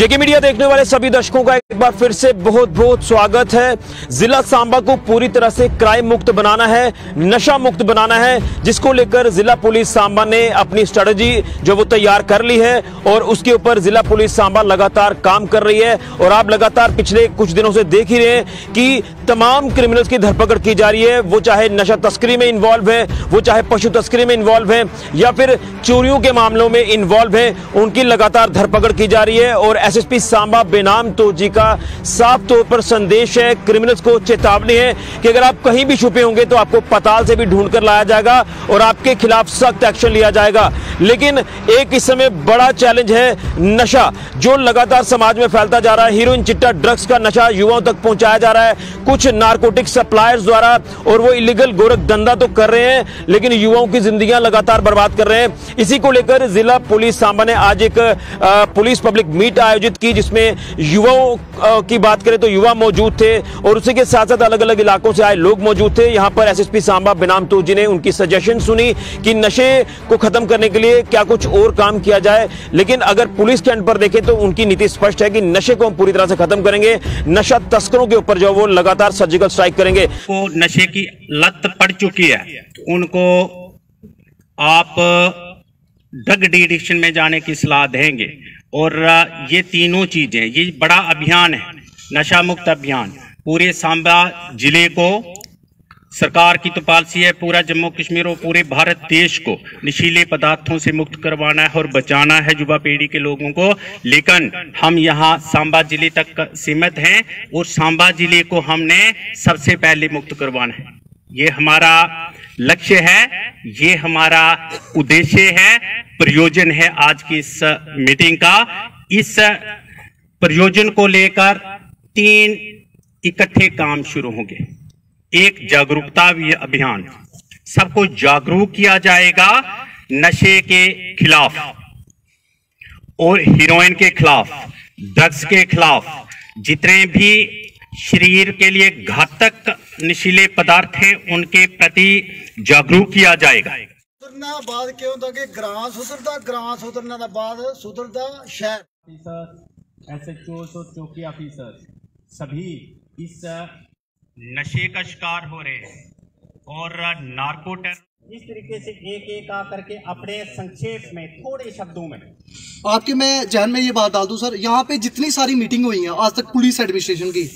जेके media देखने वाले सभी दर्शकों का एक बार फिर से बहुत बहुत स्वागत है। जिला सांबा को पूरी तरह से क्राइम मुक्त बनाना है, नशा मुक्त बनाना है, जिसको लेकर जिला पुलिस सांबा ने अपनी स्ट्रेटजी जो वो तैयार कर ली है और उसके ऊपर जिला पुलिस सांबा लगातार काम कर रही है। और आप लगातार पिछले कुछ दिनों से देख ही रहे हैं कि तमाम क्रिमिनल्स की धरपकड़ की जा रही है। वो चाहे नशा तस्करी में इन्वॉल्व है, वो चाहे पशु तस्करी में इन्वॉल्व है या फिर चोरियों के मामलों में इन्वॉल्व है, उनकी लगातार धरपकड़ की जा रही है। और एसएसपी सांबा बेनाम तोजी का साफ तौर पर संदेश है, क्रिमिनल्स को चेतावनी है कि अगर आप कहीं भी छुपे होंगे तो आपको पताल से भी ढूंढ कर लाया जाएगा और आपके खिलाफ सख्त एक्शन लिया जाएगा। लेकिन एक इस समय बड़ा चैलेंज है नशा, जो लगातार समाज में फैलता जा रहा है। हीरोइन, चिट्टा, ड्रग्स का नशा युवाओं तक पहुंचाया जा रहा है कुछ नारकोटिक सप्लायर्स द्वारा, और वो इलीगल गोरख धंधा तो कर रहे हैं लेकिन युवाओं की जिंदगियां लगातार बर्बाद कर रहे हैं। इसी को लेकर जिला पुलिस सांबा ने आज एक पुलिस पब्लिक मीट आयोजित की, जिसमें युवाओं की बात करें तो युवा मौजूद थे और उसी के साथ साथ अलग अलग इलाकों से आए लोग मौजूद थे। यहां पर एसएसपी सांबा बेनाम तोजी ने उनकी सजेशन सुनी कि नशे को खत्म करने के लिए क्या कुछ और काम किया जाए। लेकिन अगर पुलिस के एंड पर देखें तो उनकी नीति स्पष्ट है कि नशे को हम पूरी तरह से खत्म करेंगे, नशा तस्करों के ऊपर जो वो लगातार सर्जिकल स्ट्राइक करेंगे। को नशे की लत पड़ चुकी है, उनको आप ड्रग एडिक्शन में जाने की सलाह देंगे। और ये तीनों चीजें, ये बड़ा अभियान है, नशा मुक्त अभियान। पूरे सांबा जिले को, सरकार की तो पॉलिसी है पूरा जम्मू कश्मीर और पूरे भारत देश को नशीले पदार्थों से मुक्त करवाना है और बचाना है युवा पीढ़ी के लोगों को। लेकिन हम यहाँ सांबा जिले तक सीमित हैं और सांबा जिले को हमने सबसे पहले मुक्त करवाना है। ये हमारा लक्ष्य है, ये हमारा उद्देश्य है, प्रयोजन है आज की इस मीटिंग का। इस प्रयोजन को लेकर 3 इकट्ठे काम शुरू होंगे। एक, जागरूकता अभियान, सबको जागरूक किया जाएगा नशे के खिलाफ और हीरोइन के खिलाफ, ड्रग्स के खिलाफ, जितने भी शरीर के लिए घातक नशीले पदार्थ हैं उनके प्रति जागरूक किया जाएगा। सुधरना बाद क्यों होता कि ग्रां सुधरता, ग्रां सुधरने के बाद सुधरता शहर। ऑफिसर, एसएचओ और चौकी ऑफिसर सभी इस नशे का शिकार हो रहे हैं और नार्कोटिक इस तरीके से एक एक आकर के अपने संक्षेप में थोड़े शब्दों में आपके मैं जहन में ये बात डाल दूं सर, यहाँ पे जितनी सारी मीटिंग हुई हैं आज तक पुलिस एडमिनिस्ट्रेशन की,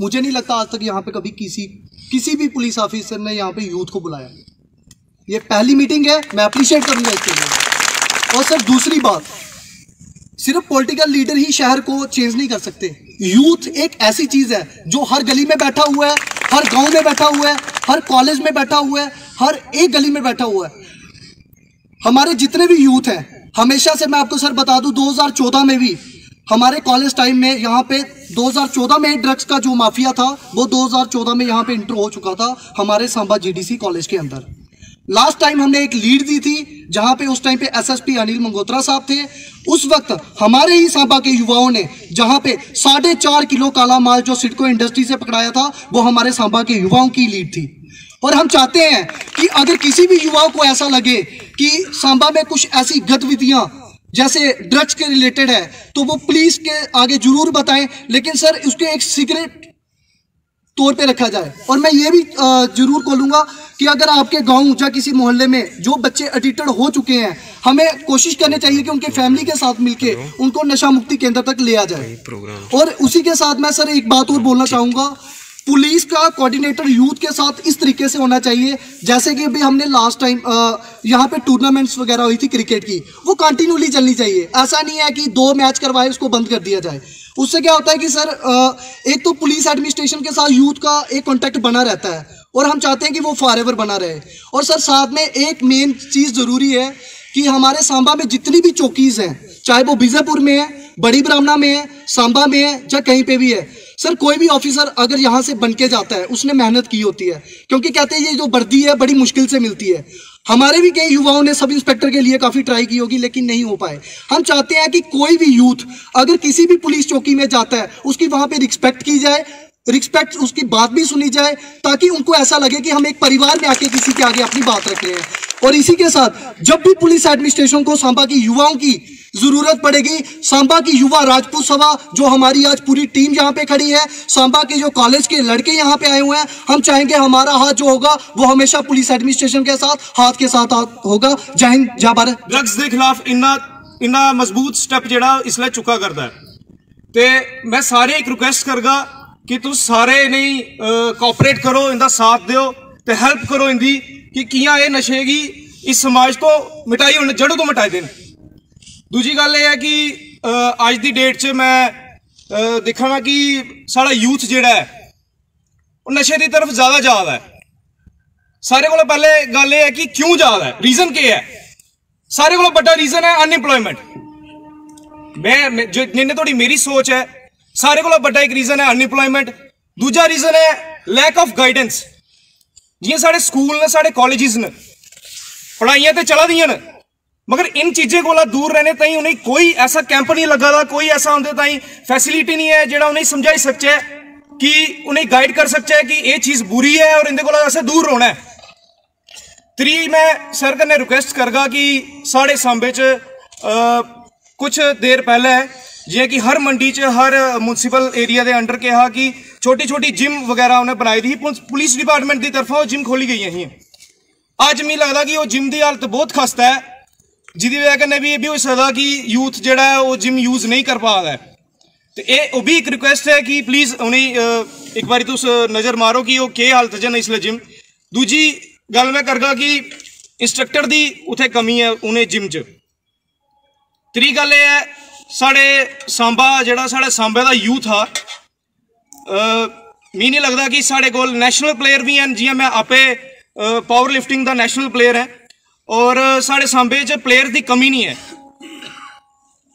मुझे नहीं लगता आज तक यहाँ पे कभी किसी भी पुलिस ऑफिसर ने यहाँ पे यूथ को बुलाया। ये पहली मीटिंग है, मैं अप्रिशिएट करूंगा इसके लिए। और सर दूसरी बात, सिर्फ पॉलिटिकल लीडर ही शहर को चेंज नहीं कर सकते। यूथ एक ऐसी चीज है जो हर गली में बैठा हुआ है, हर गांव में बैठा हुआ है, हर कॉलेज में बैठा हुआ है, हर एक गली में बैठा हुआ है। हमारे जितने भी यूथ हैं, हमेशा से मैं आपको सर बता दूं, 2014 में भी हमारे कॉलेज टाइम में यहाँ पे 2014 में ड्रग्स का जो माफिया था वो 2014 में यहाँ पे इंटर हो चुका था हमारे सांबा जीडीसी कॉलेज के अंदर। लास्ट टाइम हमने एक लीड दी थी जहां पे उस टाइम पे एसएसपी अनिल मंगोत्रा साहब थे। उस वक्त हमारे ही सांबा के युवाओं ने जहां पे 4.5 किलो काला माल जो सिडको इंडस्ट्री से पकड़ाया था वो हमारे सांबा के युवाओं की लीड थी। और हम चाहते हैं कि अगर किसी भी युवाओं को ऐसा लगे कि सांबा में कुछ ऐसी गतिविधियां जैसे ड्रग्स के रिलेटेड है तो वो पुलिस के आगे जरूर बताएं, लेकिन सर उसके एक सीक्रेट तौर पे रखा जाए। और मैं ये भी जरूर बोलूंगा कि अगर आपके गांव या किसी मोहल्ले में जो बच्चे एडिक्टेड हो चुके हैं, हमें कोशिश करनी चाहिए कि उनके फैमिली के साथ मिलके उनको नशा मुक्ति केंद्र तक ले आ जाए। और उसी के साथ मैं सर एक बात और बोलना चाहूंगा, पुलिस का कोऑर्डिनेटर यूथ के साथ इस तरीके से होना चाहिए जैसे कि अभी हमने लास्ट टाइम यहाँ पे टूर्नामेंट्स वगैरह हुई थी क्रिकेट की, वो कंटिन्यूली चलनी चाहिए। ऐसा नहीं है कि 2 मैच करवाए उसको बंद कर दिया जाए। उससे क्या होता है कि सर एक तो पुलिस एडमिनिस्ट्रेशन के साथ यूथ का एक कॉन्टैक्ट बना रहता है और हम चाहते हैं कि वो फॉरएवर बना रहे। और सर साथ में एक मेन चीज़ ज़रूरी है कि हमारे सांबा में जितनी भी चौकीज़ हैं, चाहे वो बीजापुर में है, बड़ी ब्राह्मणा में है, सांबा में है या कहीं पे भी है, सर कोई भी ऑफिसर अगर यहाँ से बन के जाता है उसने मेहनत की होती है, क्योंकि कहते हैं ये जो वर्दी है बड़ी मुश्किल से मिलती है। हमारे भी कई युवाओं ने सब इंस्पेक्टर के लिए काफ़ी ट्राई की होगी लेकिन नहीं हो पाए। हम चाहते हैं कि कोई भी यूथ अगर किसी भी पुलिस चौकी में जाता है उसकी वहाँ पे रिस्पेक्ट की जाए, रिस्पेक्ट उसकी बात भी सुनी जाए, ताकि उनको ऐसा लगे कि हम एक परिवार में आके किसी के आगे अपनी बात रख रहे हैं। और इसी के साथ जब भी पुलिस एडमिनिस्ट्रेशन को सांबा की युवाओं की जरूरत पड़ेगी सांबा की युवा राजपूत सभा, जो हमारी आज पूरी टीम यहाँ पे खड़ी है, सांबा के जो कॉलेज के लड़के यहाँ पे आए हुए हैं, हम चाहेंगे हमारा हाथ जो होगा वो हमेशा पुलिस एडमिनिस्ट्रेशन के साथ हाथ के साथ होगा। जय हिंद, जय भारत। ड्रग्स के खिलाफ इन्ना मजबूत स्टेप ਜਿਹੜਾ इसलिए चुका करता है, तो मैं सारे एक रिक्वेस्ट करगा कि तुम सारे नहीं कोऑपरेट करो, इनका साथ दो तो हेल्प करो इनकी कि कियां ये नशे की इस समाज को मिटाई होने जड़ों तो मिटाई देन। दूजी गल यह है कि अज की डेट च मैं देखा कि साड़ा यूथ जिहड़ा है वो नशे की तरफ ज़्यादा जा रहा है। सारे को पहले गल यह है कि क्यों जा रहा है, रीजन क्या है। सारे को बड़ा रीजन है अनएम्प्लॉयमेंट। मैं जिन्ने थोड़ी मेरी सोच है, सारे को बड़ा एक रीजन है अनएम्प्लॉयमेंट। दूजा रीजन है लैक ऑफ गाइडेंस। जियां साढ़े स्कूल ने, साढ़े कॉलेजेस ने, पढ़ाइयां तो चला दियां न, मगर इन चीज़ों को दूर रहने ताई उन्हें कोई ऐसा कैंप नहीं लगा दा, कोई ऐसा उनके ताई फैसिलिटी नहीं है जो उन्हें समझाई सकते कि उन्हें गाइड कर सकते कि ये चीज़ बुरी है और इनके को ऐसे दूर होना है। त्री मैं सर कन्नै रिक्वेस्ट करगा कि साढ़े सांबे च कुछ देर पहले जियां कि हर मंडी च हर म्यूनसिपल एरिया के अंडर कहा कि छोटी छोटी जिम वगैरह उन्हें बनाई दी, पुलिस डिपार्टमेंट की तरफों जिम खोली गई ही। अज मैं लगता कि वो जिम की हालत बहुत खस्ता है, जिसकी वजह कन्नै भी ये भी हो सकता कि यूथ जोड़ा है वो जिम यूज़ नहीं कर पा रहा है। तो ये भी एक रिक्वेस्ट है कि प्लीज़ उन्हें एक बार तुस नज़र मारो कि वो क्या हालत च इसलिए जिम। दूजी गल मैं करगा कि इंस्ट्रक्टर की उत्थे कमी है उन्हें जिम च। त्री गल ये है साढ़े सांबा जोड़ा साढ़े सांबे का यूथ हा, मी नहीं लगता कि साढ़े कोल नेशनल प्लेयर भी हैं। जियां मैं आपे पावर लिफ्टिंग का नेशनल प्लेयर है और साढ़े सांबे च प्लेयर की कमी नहीं है।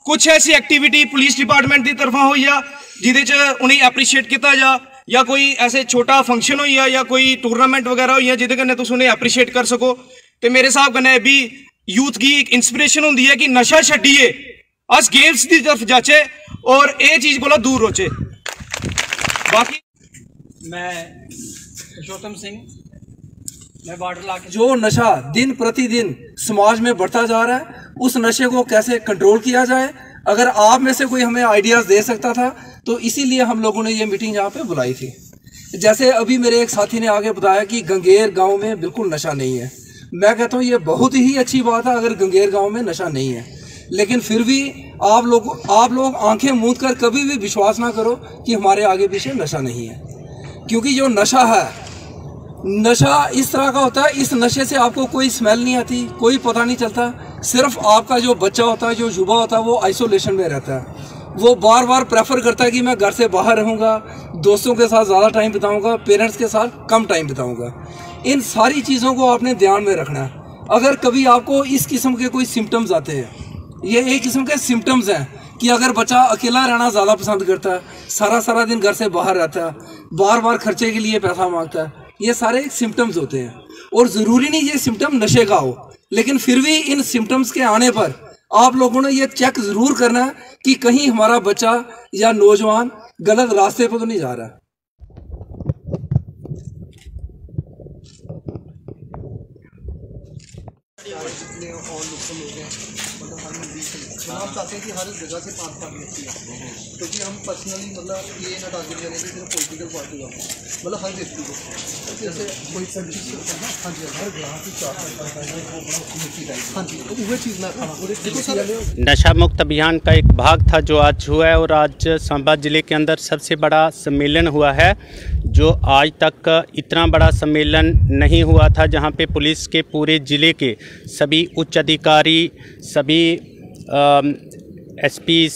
कुछ ऐसी एक्टिविटी पुलिस डिपार्टमेंट की तरफा हुई है जिदे च उन्हें एप्रीशिएट किया जा, या कोई ऐसे छोटा फंक्शन हुई है या कोई टूर्नामेंट वगैरह हुई है जिदे कन्नै तुस उन्हें एप्रीशिएट कर सको। तो मेरे हिसाब कन्नै भी यूथ की एक इंस्पिरेशन होंदी है कि नशा छड्डिए, अस गेम्स की तरफ जाचे और ये चीज़ को दूर रोचे। बाकी मैं पुरुषोत्तम सिंह, मैं बॉर्डर इलाके। जो नशा दिन प्रतिदिन समाज में बढ़ता जा रहा है, उस नशे को कैसे कंट्रोल किया जाए, अगर आप में से कोई हमें आइडियाज़ दे सकता था तो इसीलिए हम लोगों ने ये मीटिंग यहाँ पे बुलाई थी। जैसे अभी मेरे एक साथी ने आगे बताया कि गंगेर गांव में बिल्कुल नशा नहीं है। मैं कहता हूँ ये बहुत ही अच्छी बात है अगर गंगेर गांव में नशा नहीं है, लेकिन फिर भी आप लोग आंखें मूंद कर कभी भी विश्वास ना करो कि हमारे आगे पीछे नशा नहीं है, क्योंकि जो नशा है, नशा इस तरह का होता है, इस नशे से आपको कोई स्मेल नहीं आती, कोई पता नहीं चलता। सिर्फ आपका जो बच्चा होता है, जो युवा होता है, वो आइसोलेशन में रहता है। वो बार बार प्रेफर करता है कि मैं घर से बाहर रहूँगा, दोस्तों के साथ ज़्यादा टाइम बिताऊँगा, पेरेंट्स के साथ कम टाइम बिताऊँगा। इन सारी चीज़ों को आपने ध्यान में रखना है। अगर कभी आपको इस किस्म के कोई सिम्टम्स आते हैं, ये एक किस्म के सिम्टम्स हैं कि अगर बच्चा अकेला रहना ज़्यादा पसंद करता है, सारा दिन घर से बाहर रहता है, बार बार खर्चे के लिए पैसा मांगता है, ये सारे सिम्टम्स होते हैं। और ज़रूरी नहीं ये सिम्टम नशे का हो, लेकिन फिर भी इन सिम्टम्स के आने पर आप लोगों ने ये चेक ज़रूर करना है कि कहीं हमारा बच्चा या नौजवान गलत रास्ते पर तो नहीं जा रहा। हम चाहते हैं कि हर जगह से 5 पार्टी अच्छी है, क्योंकि हम पर्सनली मतलब ये ना टारगेट करें कि सिर्फ पॉलिटिकल पार्टी का, मतलब हर व्यक्ति को, जैसे कोई सर्विस होता है ना, हाँ जी, हर ग्राहक की 4 हाँ जी, तो वही चीज़ मैं देखो सर। नशा मुक्त अभियान का एक भाग था जो आज हुआ है, और आज सांबा जिले के अंदर सबसे बड़ा सम्मेलन हुआ है, जो आज तक इतना बड़ा सम्मेलन नहीं हुआ था, जहाँ पे पुलिस के पूरे ज़िले के सभी उच्च अधिकारी, सभी SPs,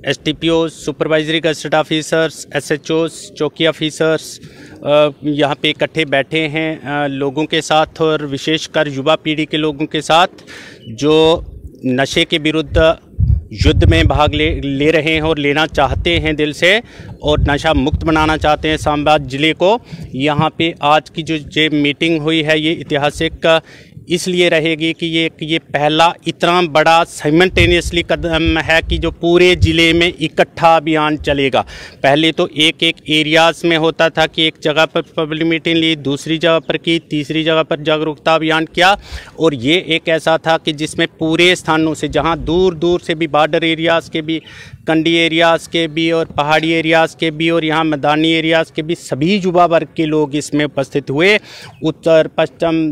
STPO, supervisory gazetted officers, SHOs, चौकी ऑफिसर्स यहाँ पे इकट्ठे बैठे हैं लोगों के साथ, और विशेषकर युवा पीढ़ी के लोगों के साथ जो नशे के विरुद्ध युद्ध में भाग ले रहे हैं और लेना चाहते हैं दिल से, और नशा मुक्त बनाना चाहते हैं सांबा ज़िले को। यहाँ पे आज की जो मीटिंग हुई है, ये ऐतिहासिक इसलिए रहेगी कि ये पहला इतना बड़ा साइमल्टेनियसली कदम है कि जो पूरे ज़िले में इकट्ठा अभियान चलेगा। पहले तो एक एक एरियाज़ में होता था कि एक जगह पर पब्लिक मीटिंग ली, दूसरी जगह पर की, तीसरी जगह पर जागरूकता अभियान किया, और ये एक ऐसा था कि जिसमें पूरे स्थानों से, जहाँ दूर दूर से भी, बॉर्डर एरियाज़ के भी, कंडी एरियाज़ के भी और पहाड़ी एरियाज़ के भी और यहाँ मैदानी एरियाज़ के भी सभी युवा वर्ग के लोग इसमें उपस्थित हुए। उत्तर, पश्चिम,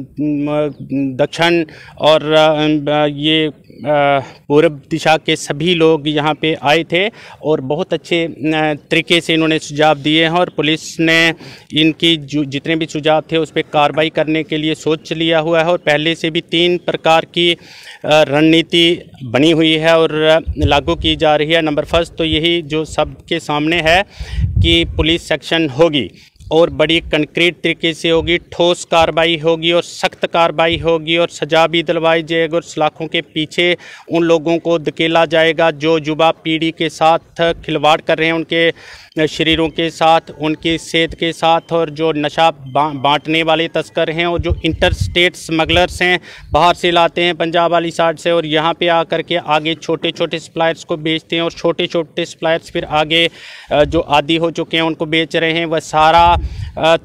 दक्षिण और ये पूर्व दिशा के सभी लोग यहाँ पे आए थे और बहुत अच्छे तरीके से इन्होंने सुझाव दिए हैं, और पुलिस ने इनकी जितने भी सुझाव थे उस पर कार्रवाई करने के लिए सोच लिया हुआ है, और पहले से भी 3 प्रकार की रणनीति बनी हुई है और लागू की जा रही है। नंबर फर्स्ट तो यही जो सबके सामने है कि पुलिस सेक्शन होगी और बड़ी कंक्रीट तरीके से होगी, ठोस कार्रवाई होगी और सख्त कार्रवाई होगी, और सजा भी दिलवाई जाएगी, और सलाखों के पीछे उन लोगों को धकेला जाएगा जो युवा पीढ़ी के साथ खिलवाड़ कर रहे हैं, उनके शरीरों के साथ, उनकी सेहत के साथ, और जो नशा बांटने वाले तस्कर हैं और जो इंटर स्टेट स्मगलर्स हैं, बाहर से लाते हैं पंजाब वाली साइड से और यहाँ पे आकर के आगे छोटे छोटे सप्लायर्स को बेचते हैं, और छोटे छोटे सप्लायर्स फिर आगे जो आदी हो चुके हैं उनको बेच रहे हैं। वह सारा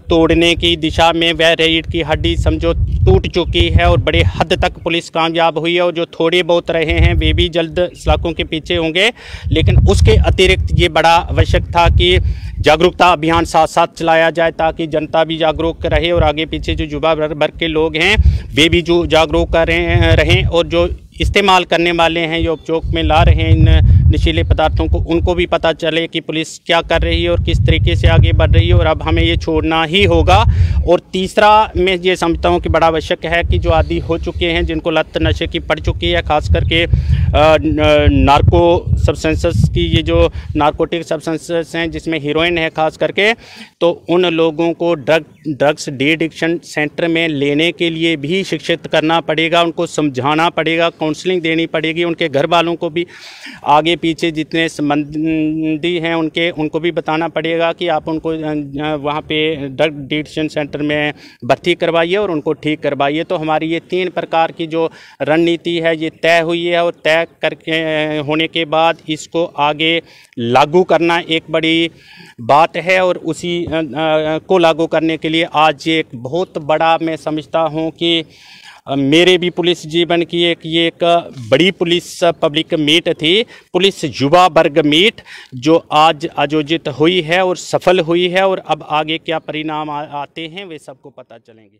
तोड़ने की दिशा में वह रीढ़ की हड्डी समझो टूट चुकी है, और बड़े हद तक पुलिस कामयाब हुई है, और जो थोड़े बहुत रहे हैं वे भी जल्द सलाखों के पीछे होंगे। लेकिन उसके अतिरिक्त ये बड़ा आवश्यक था कि जागरूकता अभियान साथ साथ चलाया जाए ताकि जनता भी जागरूक रहे और आगे पीछे जो युवा वर्ग के लोग हैं वे भी जो जागरूक कर रहें, और जो इस्तेमाल करने वाले हैं, जो उपयोग में ला रहे हैं इन नशीले पदार्थों को, उनको भी पता चले कि पुलिस क्या कर रही है और किस तरीके से आगे बढ़ रही है, और अब हमें ये छोड़ना ही होगा। और तीसरा मैं ये समझता हूँ कि बड़ा आवश्यक है कि जो आदी हो चुके हैं, जिनको लत नशे की पड़ चुकी है, ख़ास करके नार्को सब्सटेंसेस की, ये जो नार्कोटिक सब्सटेंसेस हैं जिसमें हीरोइन है ख़ास करके, तो उन लोगों को ड्रग्स डी एडिक्शन सेंटर में लेने के लिए भी शिक्षित करना पड़ेगा, उनको समझाना पड़ेगा, काउंसलिंग देनी पड़ेगी, उनके घर वालों को भी, आगे पीछे जितने संबंधी हैं उनको भी बताना पड़ेगा कि आप उनको वहाँ पे ड्रग डी एडिक्शन सेंटर में भर्ती करवाइए और उनको ठीक करवाइए। तो हमारी ये 3 प्रकार की जो रणनीति है ये तय हुई है, और तय करके होने के बाद इसको आगे लागू करना एक बड़ी बात है, और उसी को लागू करने के लिए आज एक बहुत बड़ा मैं समझता हूँ कि मेरे भी पुलिस जीवन की एक बड़ी पुलिस पब्लिक मीट थी, पुलिस युवा वर्ग मीट, जो आज आयोजित हुई है और सफल हुई है, और अब आगे क्या परिणाम आते हैं वे सबको पता चलेंगे।